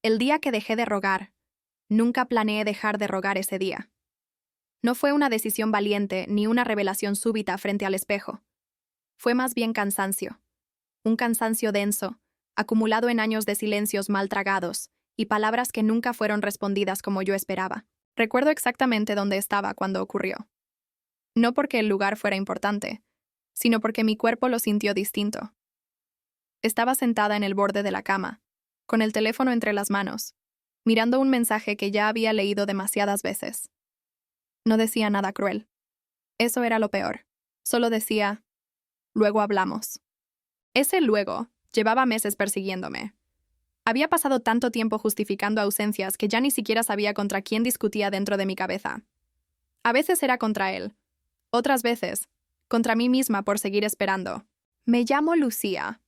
El día que dejé de rogar. Nunca planeé dejar de rogar ese día. No fue una decisión valiente ni una revelación súbita frente al espejo. Fue más bien cansancio. Un cansancio denso, acumulado en años de silencios mal tragados y palabras que nunca fueron respondidas como yo esperaba. Recuerdo exactamente dónde estaba cuando ocurrió. No porque el lugar fuera importante, sino porque mi cuerpo lo sintió distinto. Estaba sentada en el borde de la cama, con el teléfono entre las manos, mirando un mensaje que ya había leído demasiadas veces. No decía nada cruel. Eso era lo peor. Solo decía, luego hablamos. Ese luego llevaba meses persiguiéndome. Había pasado tanto tiempo justificando ausencias que ya ni siquiera sabía contra quién discutía dentro de mi cabeza. A veces era contra él. Otras veces, contra mí misma por seguir esperando. Me llamo Lucía.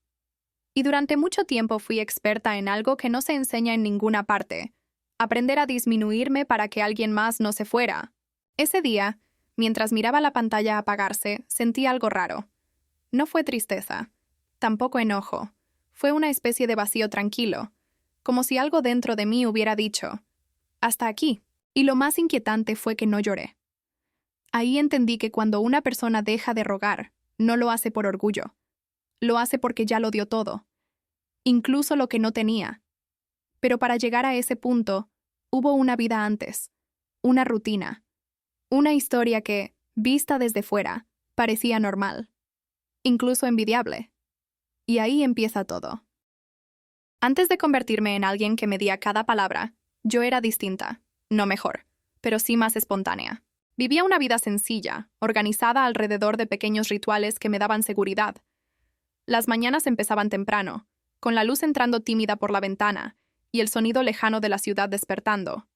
Y durante mucho tiempo fui experta en algo que no se enseña en ninguna parte. Aprender a disminuirme para que alguien más no se fuera. Ese día, mientras miraba la pantalla apagarse, sentí algo raro. No fue tristeza, tampoco enojo. Fue una especie de vacío tranquilo, como si algo dentro de mí hubiera dicho, hasta aquí. Y lo más inquietante fue que no lloré. Ahí entendí que cuando una persona deja de rogar, no lo hace por orgullo. Lo hace porque ya lo dio todo, incluso lo que no tenía. Pero para llegar a ese punto, hubo una vida antes, una rutina, una historia que, vista desde fuera, parecía normal, incluso envidiable. Y ahí empieza todo. Antes de convertirme en alguien que medía cada palabra, yo era distinta, no mejor, pero sí más espontánea. Vivía una vida sencilla, organizada alrededor de pequeños rituales que me daban seguridad. Las mañanas empezaban temprano, con la luz entrando tímida por la ventana y el sonido lejano de la ciudad despertando.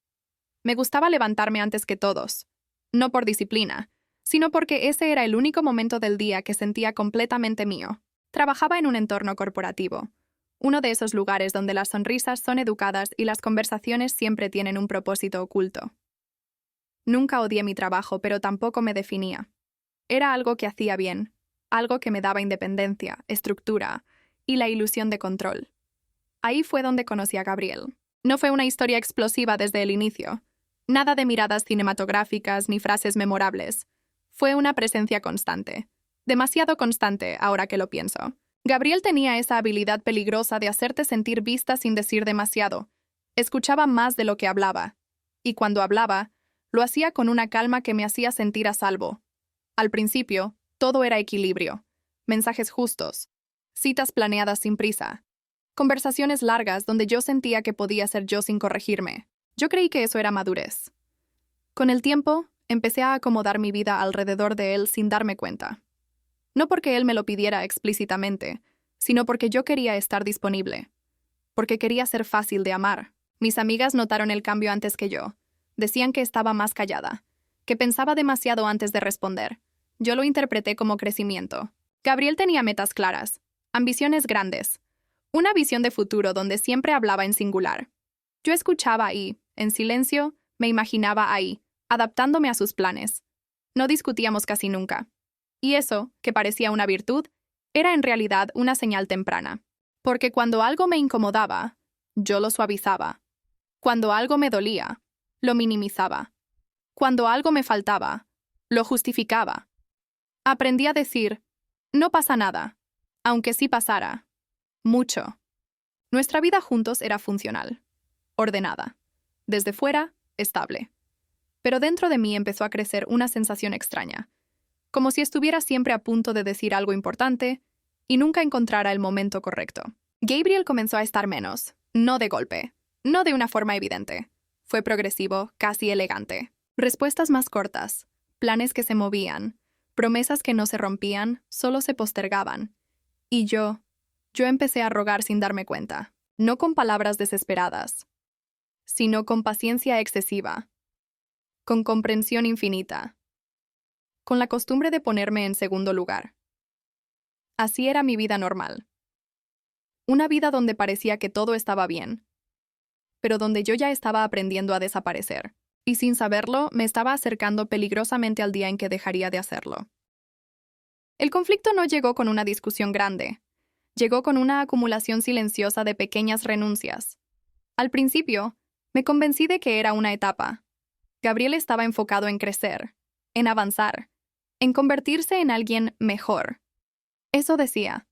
Me gustaba levantarme antes que todos, no por disciplina, sino porque ese era el único momento del día que sentía completamente mío. Trabajaba en un entorno corporativo, uno de esos lugares donde las sonrisas son educadas y las conversaciones siempre tienen un propósito oculto. Nunca odié mi trabajo, pero tampoco me definía. Era algo que hacía bien, algo que me daba independencia, estructura y la ilusión de control. Ahí fue donde conocí a Gabriel. No fue una historia explosiva desde el inicio. Nada de miradas cinematográficas ni frases memorables. Fue una presencia constante. Demasiado constante, ahora que lo pienso. Gabriel tenía esa habilidad peligrosa de hacerte sentir vista sin decir demasiado. Escuchaba más de lo que hablaba. Y cuando hablaba, lo hacía con una calma que me hacía sentir a salvo. Al principio, todo era equilibrio. Mensajes justos. Citas planeadas sin prisa. Conversaciones largas donde yo sentía que podía ser yo sin corregirme. Yo creí que eso era madurez. Con el tiempo, empecé a acomodar mi vida alrededor de él sin darme cuenta. No porque él me lo pidiera explícitamente, sino porque yo quería estar disponible. Porque quería ser fácil de amar. Mis amigas notaron el cambio antes que yo. Decían que estaba más callada, que pensaba demasiado antes de responder. Yo lo interpreté como crecimiento. Gabriel tenía metas claras, ambiciones grandes, una visión de futuro donde siempre hablaba en singular. Yo escuchaba y, en silencio, me imaginaba ahí, adaptándome a sus planes. No discutíamos casi nunca. Y eso, que parecía una virtud, era en realidad una señal temprana. Porque cuando algo me incomodaba, yo lo suavizaba. Cuando algo me dolía, lo minimizaba. Cuando algo me faltaba, lo justificaba. Aprendí a decir, no pasa nada, aunque sí pasara. Mucho. Nuestra vida juntos era funcional, ordenada. Desde fuera, estable. Pero dentro de mí empezó a crecer una sensación extraña, como si estuviera siempre a punto de decir algo importante y nunca encontrara el momento correcto. Gabriel comenzó a estar menos, no de golpe, no de una forma evidente. Fue progresivo, casi elegante. Respuestas más cortas, planes que se movían, promesas que no se rompían, solo se postergaban. Y yo empecé a rogar sin darme cuenta, no con palabras desesperadas, sino con paciencia excesiva, con comprensión infinita, con la costumbre de ponerme en segundo lugar. Así era mi vida normal. Una vida donde parecía que todo estaba bien, pero donde yo ya estaba aprendiendo a desaparecer, y sin saberlo me estaba acercando peligrosamente al día en que dejaría de hacerlo. El conflicto no llegó con una discusión grande, llegó con una acumulación silenciosa de pequeñas renuncias. Al principio, me convencí de que era una etapa. Gabriel estaba enfocado en crecer, en avanzar, en convertirse en alguien mejor. Eso decía.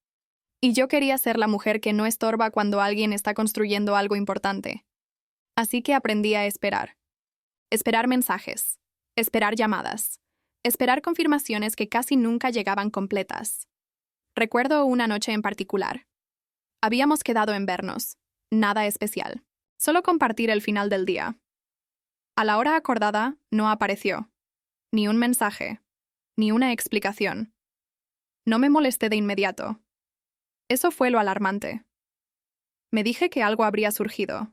Y yo quería ser la mujer que no estorba cuando alguien está construyendo algo importante. Así que aprendí a esperar. Esperar mensajes, esperar llamadas, esperar confirmaciones que casi nunca llegaban completas. Recuerdo una noche en particular. Habíamos quedado en vernos. Nada especial. Solo compartir el final del día. A la hora acordada, no apareció. Ni un mensaje. Ni una explicación. No me molesté de inmediato. Eso fue lo alarmante. Me dije que algo habría surgido.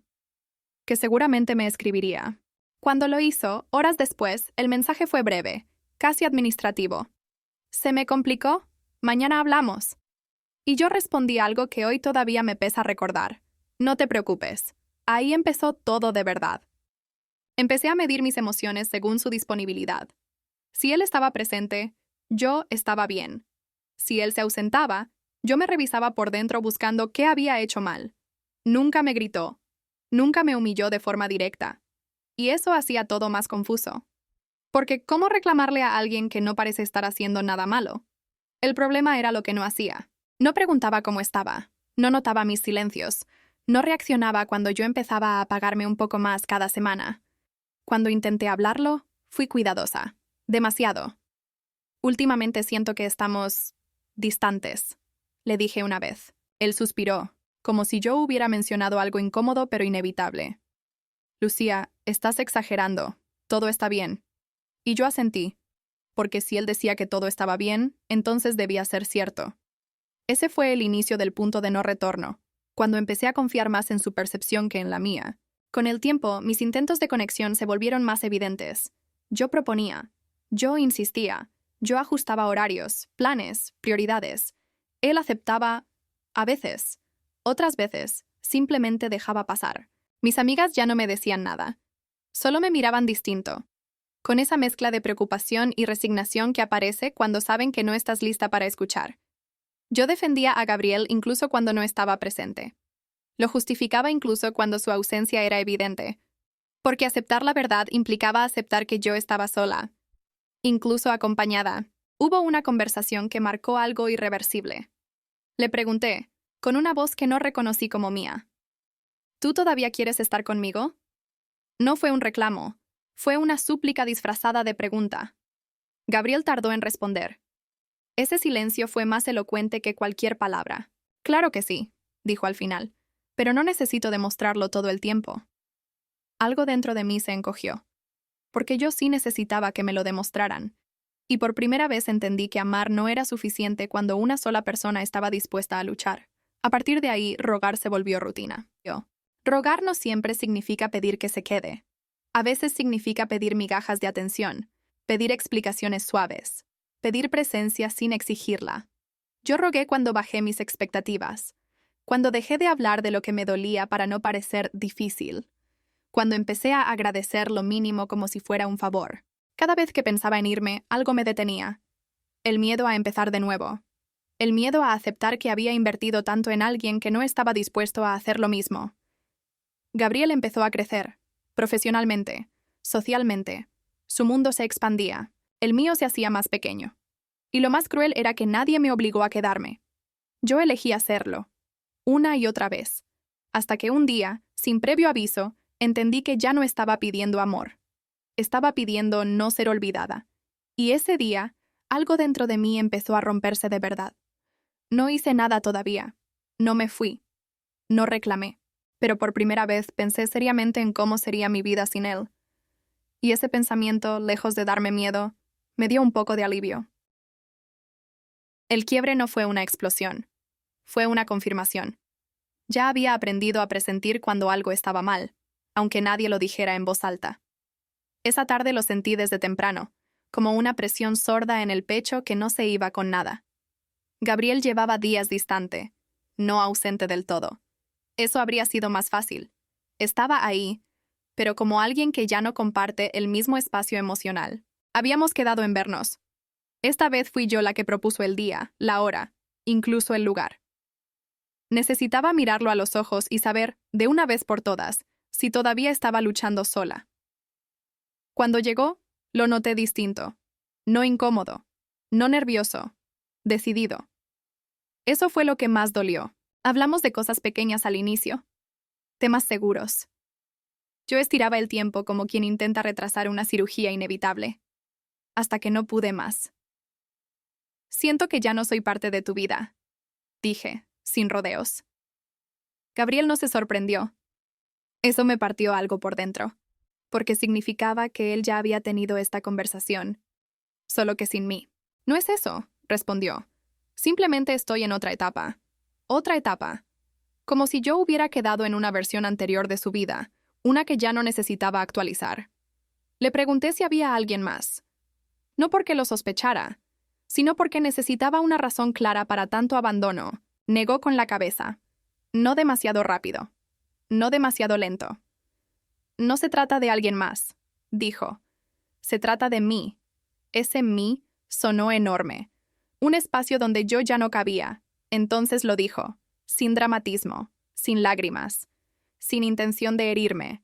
Que seguramente me escribiría. Cuando lo hizo, horas después, el mensaje fue breve, casi administrativo. ¿Se me complicó? Mañana hablamos. Y yo respondí algo que hoy todavía me pesa recordar. No te preocupes. Ahí empezó todo de verdad. Empecé a medir mis emociones según su disponibilidad. Si él estaba presente, yo estaba bien. Si él se ausentaba, yo me revisaba por dentro buscando qué había hecho mal. Nunca me gritó. Nunca me humilló de forma directa. Y eso hacía todo más confuso. Porque ¿cómo reclamarle a alguien que no parece estar haciendo nada malo? El problema era lo que no hacía. No preguntaba cómo estaba. No notaba mis silencios. No reaccionaba cuando yo empezaba a apagarme un poco más cada semana. Cuando intenté hablarlo, fui cuidadosa. Demasiado. Últimamente siento que estamos distantes, le dije una vez. Él suspiró, como si yo hubiera mencionado algo incómodo pero inevitable. Lucía, estás exagerando. Todo está bien. Y yo asentí, porque si él decía que todo estaba bien, entonces debía ser cierto. Ese fue el inicio del punto de no retorno, cuando empecé a confiar más en su percepción que en la mía. Con el tiempo, mis intentos de conexión se volvieron más evidentes. Yo proponía, yo insistía, yo ajustaba horarios, planes, prioridades. Él aceptaba, a veces. Otras veces, simplemente dejaba pasar. Mis amigas ya no me decían nada. Solo me miraban distinto, con esa mezcla de preocupación y resignación que aparece cuando saben que no estás lista para escuchar. Yo defendía a Gabriel incluso cuando no estaba presente. Lo justificaba incluso cuando su ausencia era evidente, porque aceptar la verdad implicaba aceptar que yo estaba sola, incluso acompañada. Hubo una conversación que marcó algo irreversible. Le pregunté, con una voz que no reconocí como mía. ¿Tú todavía quieres estar conmigo? No fue un reclamo, fue una súplica disfrazada de pregunta. Gabriel tardó en responder. Ese silencio fue más elocuente que cualquier palabra. Claro que sí, dijo al final, pero no necesito demostrarlo todo el tiempo. Algo dentro de mí se encogió, porque yo sí necesitaba que me lo demostraran. Y por primera vez entendí que amar no era suficiente cuando una sola persona estaba dispuesta a luchar. A partir de ahí, rogar se volvió rutina. Rogar no siempre significa pedir que se quede. A veces significa pedir migajas de atención, pedir explicaciones suaves, pedir presencia sin exigirla. Yo rogué cuando bajé mis expectativas, cuando dejé de hablar de lo que me dolía para no parecer difícil, cuando empecé a agradecer lo mínimo como si fuera un favor. Cada vez que pensaba en irme, algo me detenía. El miedo a empezar de nuevo. El miedo a aceptar que había invertido tanto en alguien que no estaba dispuesto a hacer lo mismo. Gabriel empezó a crecer, profesionalmente, socialmente. Su mundo se expandía, el mío se hacía más pequeño. Y lo más cruel era que nadie me obligó a quedarme. Yo elegí hacerlo, una y otra vez, hasta que un día, sin previo aviso, entendí que ya no estaba pidiendo amor. Estaba pidiendo no ser olvidada. Y ese día, algo dentro de mí empezó a romperse de verdad. No hice nada todavía. No me fui. No reclamé. Pero por primera vez pensé seriamente en cómo sería mi vida sin él. Y ese pensamiento, lejos de darme miedo, me dio un poco de alivio. El quiebre no fue una explosión. Fue una confirmación. Ya había aprendido a presentir cuando algo estaba mal, aunque nadie lo dijera en voz alta. Esa tarde lo sentí desde temprano, como una presión sorda en el pecho que no se iba con nada. Gabriel llevaba días distante, no ausente del todo. Eso habría sido más fácil. Estaba ahí, pero como alguien que ya no comparte el mismo espacio emocional. Habíamos quedado en vernos. Esta vez fui yo la que propuso el día, la hora, incluso el lugar. Necesitaba mirarlo a los ojos y saber, de una vez por todas, si todavía estaba luchando sola. Cuando llegó, lo noté distinto. No incómodo. No nervioso. Decidido. Eso fue lo que más dolió. Hablamos de cosas pequeñas al inicio. Temas seguros. Yo estiraba el tiempo como quien intenta retrasar una cirugía inevitable. Hasta que no pude más. Siento que ya no soy parte de tu vida, dije, sin rodeos. Gabriel no se sorprendió. Eso me partió algo por dentro, porque significaba que él ya había tenido esta conversación, solo que sin mí. No es eso, respondió. Simplemente estoy en otra etapa. Otra etapa. Como si yo hubiera quedado en una versión anterior de su vida, una que ya no necesitaba actualizar. Le pregunté si había alguien más. No porque lo sospechara, sino porque necesitaba una razón clara para tanto abandono. Negó con la cabeza. No demasiado rápido. No demasiado lento. No se trata de alguien más, dijo. Se trata de mí. Ese mí sonó enorme. Un espacio donde yo ya no cabía. Entonces lo dijo, sin dramatismo, sin lágrimas, sin intención de herirme.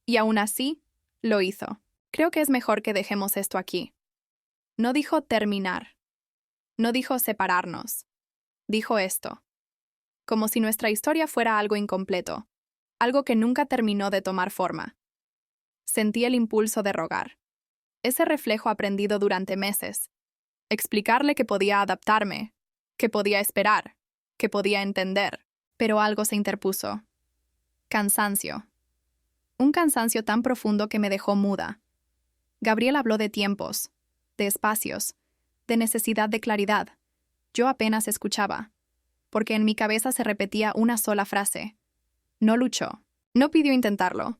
Y aún así, lo hizo. Creo que es mejor que dejemos esto aquí. No dijo terminar. No dijo separarnos. Dijo esto. Como si nuestra historia fuera algo incompleto, algo que nunca terminó de tomar forma. Sentí el impulso de rogar. Ese reflejo aprendido durante meses. Explicarle que podía adaptarme, que podía esperar, que podía entender, pero algo se interpuso. Cansancio. Un cansancio tan profundo que me dejó muda. Gabriel habló de tiempos, de espacios, de necesidad de claridad. Yo apenas escuchaba, porque en mi cabeza se repetía una sola frase. No luchó, no pidió intentarlo,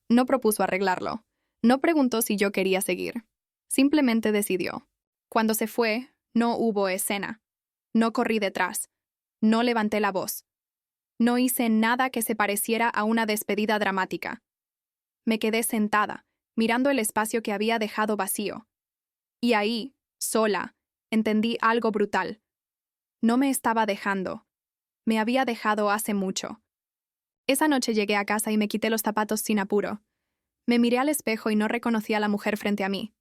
no propuso arreglarlo, no preguntó si yo quería seguir. Simplemente decidió. Cuando se fue, no hubo escena. No corrí detrás. No levanté la voz. No hice nada que se pareciera a una despedida dramática. Me quedé sentada, mirando el espacio que había dejado vacío. Y ahí, sola, entendí algo brutal. No me estaba dejando. Me había dejado hace mucho. Esa noche llegué a casa y me quité los zapatos sin apuro. Me miré al espejo y no reconocí a la mujer frente a mí.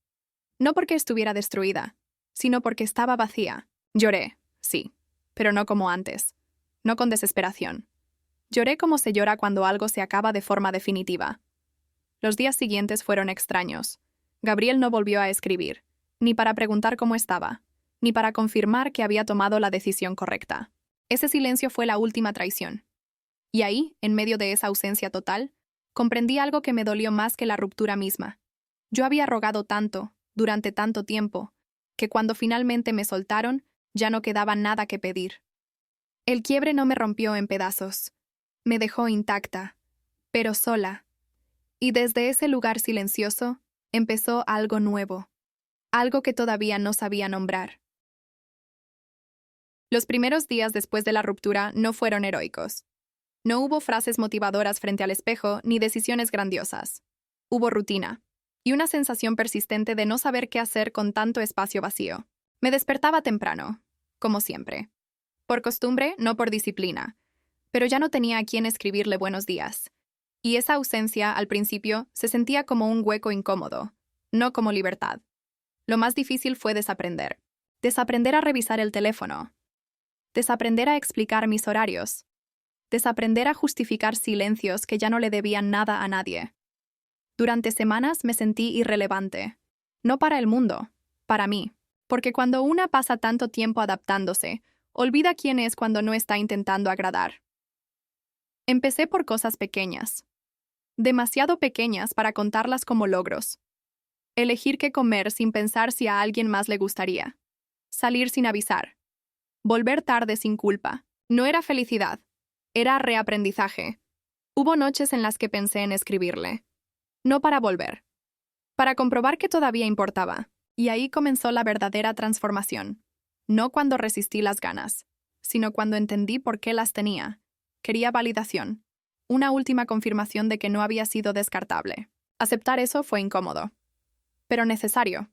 No porque estuviera destruida, sino porque estaba vacía. Lloré, sí, pero no como antes. No con desesperación. Lloré como se llora cuando algo se acaba de forma definitiva. Los días siguientes fueron extraños. Gabriel no volvió a escribir, ni para preguntar cómo estaba, ni para confirmar que había tomado la decisión correcta. Ese silencio fue la última traición. Y ahí, en medio de esa ausencia total, comprendí algo que me dolió más que la ruptura misma. Yo había rogado tanto, durante tanto tiempo, que cuando finalmente me soltaron, ya no quedaba nada que pedir. El quiebre no me rompió en pedazos. Me dejó intacta, pero sola. Y desde ese lugar silencioso, empezó algo nuevo. Algo que todavía no sabía nombrar. Los primeros días después de la ruptura no fueron heroicos. No hubo frases motivadoras frente al espejo ni decisiones grandiosas. Hubo rutina y una sensación persistente de no saber qué hacer con tanto espacio vacío. Me despertaba temprano, como siempre. Por costumbre, no por disciplina. Pero ya no tenía a quién escribirle buenos días. Y esa ausencia, al principio, se sentía como un hueco incómodo, no como libertad. Lo más difícil fue desaprender. Desaprender a revisar el teléfono. Desaprender a explicar mis horarios. Desaprender a justificar silencios que ya no le debían nada a nadie. Durante semanas me sentí irrelevante. No para el mundo, para mí. Porque cuando una pasa tanto tiempo adaptándose, olvida quién es cuando no está intentando agradar. Empecé por cosas pequeñas. Demasiado pequeñas para contarlas como logros. Elegir qué comer sin pensar si a alguien más le gustaría. Salir sin avisar. Volver tarde sin culpa. No era felicidad. Era reaprendizaje. Hubo noches en las que pensé en escribirle. No para volver. Para comprobar que todavía importaba. Y ahí comenzó la verdadera transformación. No cuando resistí las ganas, sino cuando entendí por qué las tenía. Quería validación. Una última confirmación de que no había sido descartable. Aceptar eso fue incómodo. Pero necesario.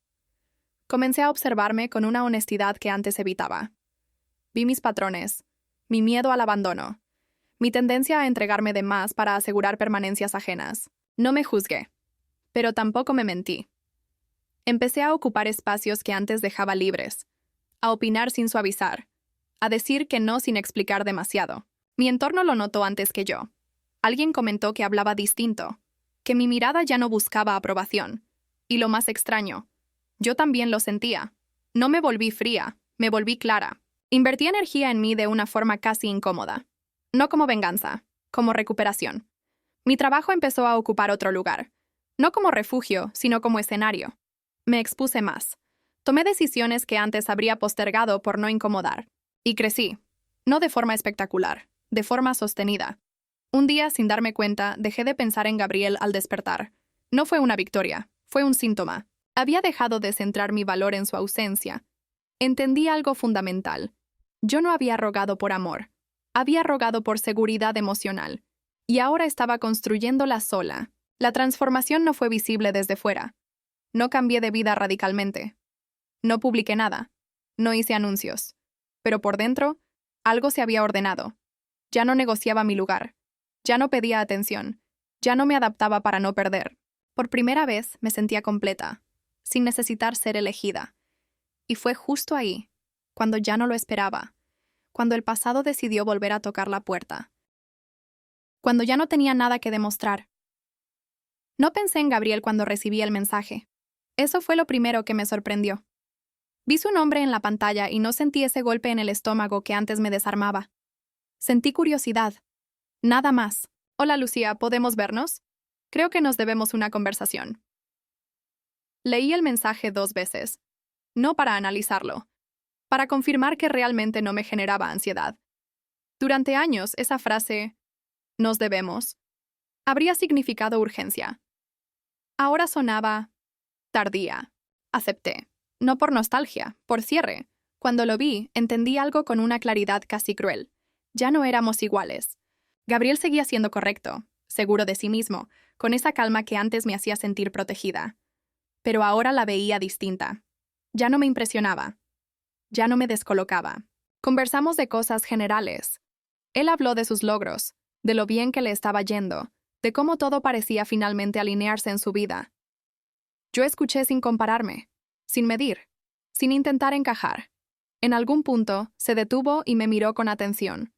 Comencé a observarme con una honestidad que antes evitaba. Vi mis patrones, mi miedo al abandono, mi tendencia a entregarme de más para asegurar permanencias ajenas. No me juzgué, pero tampoco me mentí. Empecé a ocupar espacios que antes dejaba libres, a opinar sin suavizar, a decir que no sin explicar demasiado. Mi entorno lo notó antes que yo. Alguien comentó que hablaba distinto, que mi mirada ya no buscaba aprobación. Y lo más extraño, yo también lo sentía. No me volví fría, me volví clara. Invertí energía en mí de una forma casi incómoda. No como venganza, como recuperación. Mi trabajo empezó a ocupar otro lugar. No como refugio, sino como escenario. Me expuse más. Tomé decisiones que antes habría postergado por no incomodar. Y crecí. No de forma espectacular, de forma sostenida. Un día, sin darme cuenta, dejé de pensar en Gabriel al despertar. No fue una victoria, fue un síntoma. Había dejado de centrar mi valor en su ausencia. Entendí algo fundamental. Yo no había rogado por amor. Había rogado por seguridad emocional. Y ahora estaba construyéndola sola. La transformación no fue visible desde fuera. No cambié de vida radicalmente. No publiqué nada. No hice anuncios. Pero por dentro, algo se había ordenado. Ya no negociaba mi lugar. Ya no pedía atención. Ya no me adaptaba para no perder. Por primera vez me sentía completa, sin necesitar ser elegida. Y fue justo ahí, cuando ya no lo esperaba, cuando el pasado decidió volver a tocar la puerta. Cuando ya no tenía nada que demostrar. No pensé en Gabriel cuando recibí el mensaje. Eso fue lo primero que me sorprendió. Vi su nombre en la pantalla y no sentí ese golpe en el estómago que antes me desarmaba. Sentí curiosidad. Nada más. Hola Lucía, ¿podemos vernos? Creo que nos debemos una conversación. Leí el mensaje 2 veces. No para analizarlo. Para confirmar que realmente no me generaba ansiedad. Durante años, esa frase, nos debemos, habría significado urgencia. Ahora sonaba tardía. Acepté. No por nostalgia, por cierre. Cuando lo vi, entendí algo con una claridad casi cruel. Ya no éramos iguales. Gabriel seguía siendo correcto, seguro de sí mismo, con esa calma que antes me hacía sentir protegida. Pero ahora la veía distinta. Ya no me impresionaba. Ya no me descolocaba. Conversamos de cosas generales. Él habló de sus logros, de lo bien que le estaba yendo, de cómo todo parecía finalmente alinearse en su vida. Yo escuché sin compararme, sin medir, sin intentar encajar. En algún punto, se detuvo y me miró con atención.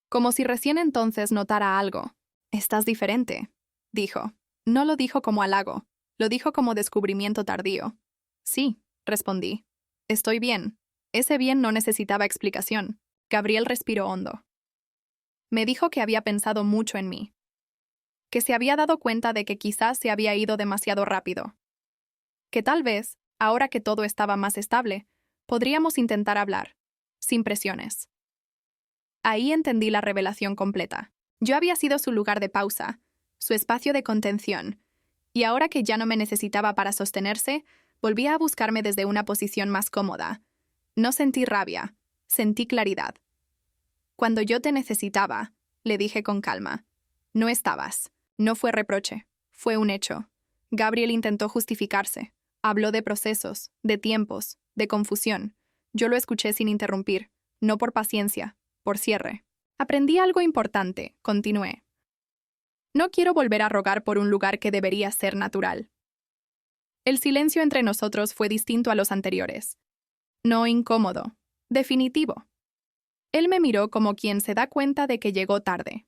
Como si recién entonces notara algo. «Estás diferente», dijo. No lo dijo como halago, lo dijo como descubrimiento tardío. «Sí», respondí. «Estoy bien». Ese bien no necesitaba explicación. Gabriel respiró hondo. Me dijo que había pensado mucho en mí. Que se había dado cuenta de que quizás se había ido demasiado rápido. Que tal vez, ahora que todo estaba más estable, podríamos intentar hablar, sin presiones. Ahí entendí la revelación completa. Yo había sido su lugar de pausa, su espacio de contención, y ahora que ya no me necesitaba para sostenerse, volvía a buscarme desde una posición más cómoda. No sentí rabia, sentí claridad. Cuando yo te necesitaba, le dije con calma, no estabas. No fue reproche, fue un hecho. Gabriel intentó justificarse. Habló de procesos, de tiempos, de confusión. Yo lo escuché sin interrumpir, no por paciencia, por cierre. Aprendí algo importante, continué. No quiero volver a rogar por un lugar que debería ser natural. El silencio entre nosotros fue distinto a los anteriores. No incómodo, definitivo. Él me miró como quien se da cuenta de que llegó tarde.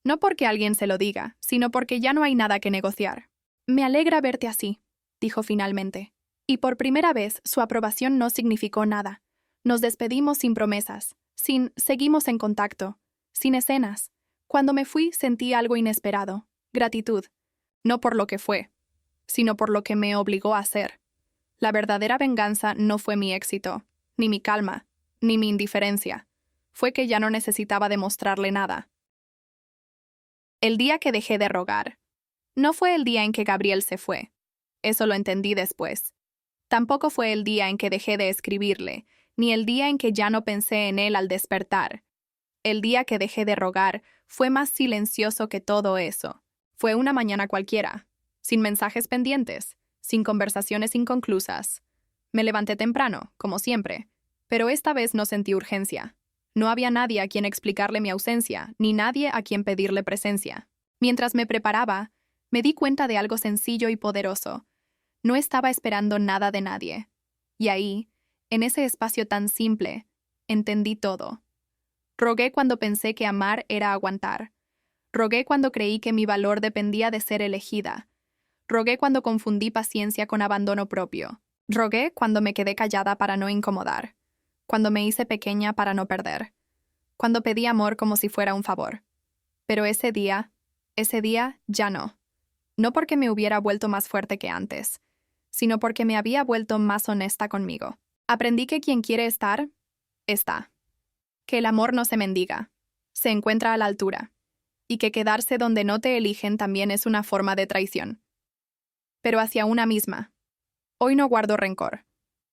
No porque alguien se lo diga, sino porque ya no hay nada que negociar. Me alegra verte así, dijo finalmente. Y por primera vez su aprobación no significó nada. Nos despedimos sin promesas, sin seguimos en contacto, sin escenas. Cuando me fui sentí algo inesperado, gratitud, no por lo que fue, sino por lo que me obligó a hacer. La verdadera venganza no fue mi éxito, ni mi calma, ni mi indiferencia. Fue que ya no necesitaba demostrarle nada. El día que dejé de rogar. No fue el día en que Gabriel se fue. Eso lo entendí después. Tampoco fue el día en que dejé de escribirle, ni el día en que ya no pensé en él al despertar. El día que dejé de rogar fue más silencioso que todo eso. Fue una mañana cualquiera, sin mensajes pendientes, sin conversaciones inconclusas. Me levanté temprano, como siempre, pero esta vez no sentí urgencia. No había nadie a quien explicarle mi ausencia, ni nadie a quien pedirle presencia. Mientras me preparaba, me di cuenta de algo sencillo y poderoso. No estaba esperando nada de nadie. Y ahí, en ese espacio tan simple, entendí todo. Rogué cuando pensé que amar era aguantar. Rogué cuando creí que mi valor dependía de ser elegida. Rogué cuando confundí paciencia con abandono propio. Rogué cuando me quedé callada para no incomodar. Cuando me hice pequeña para no perder. Cuando pedí amor como si fuera un favor. Pero ese día ya no. No porque me hubiera vuelto más fuerte que antes, sino porque me había vuelto más honesta conmigo. Aprendí que quien quiere estar, está. Que el amor no se mendiga, se encuentra a la altura. Y que quedarse donde no te eligen también es una forma de traición. Pero hacia una misma. Hoy no guardo rencor.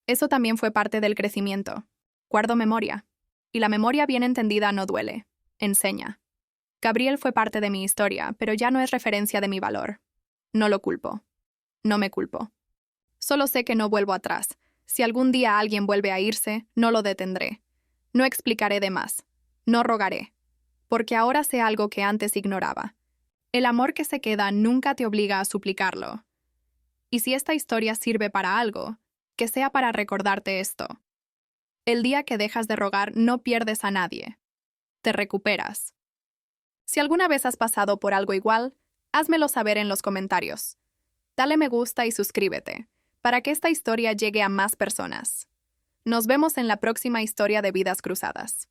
Eso también fue parte del crecimiento. Guardo memoria. Y la memoria bien entendida no duele. Enseña. Gabriel fue parte de mi historia, pero ya no es referencia de mi valor. No lo culpo. No me culpo. Solo sé que no vuelvo atrás. Si algún día alguien vuelve a irse, no lo detendré. No explicaré de más. No rogaré. Porque ahora sé algo que antes ignoraba. El amor que se queda nunca te obliga a suplicarlo. Y si esta historia sirve para algo, que sea para recordarte esto. El día que dejas de rogar no pierdes a nadie. Te recuperas. Si alguna vez has pasado por algo igual, házmelo saber en los comentarios. Dale me gusta y suscríbete, para que esta historia llegue a más personas. Nos vemos en la próxima historia de Vidas Cruzadas.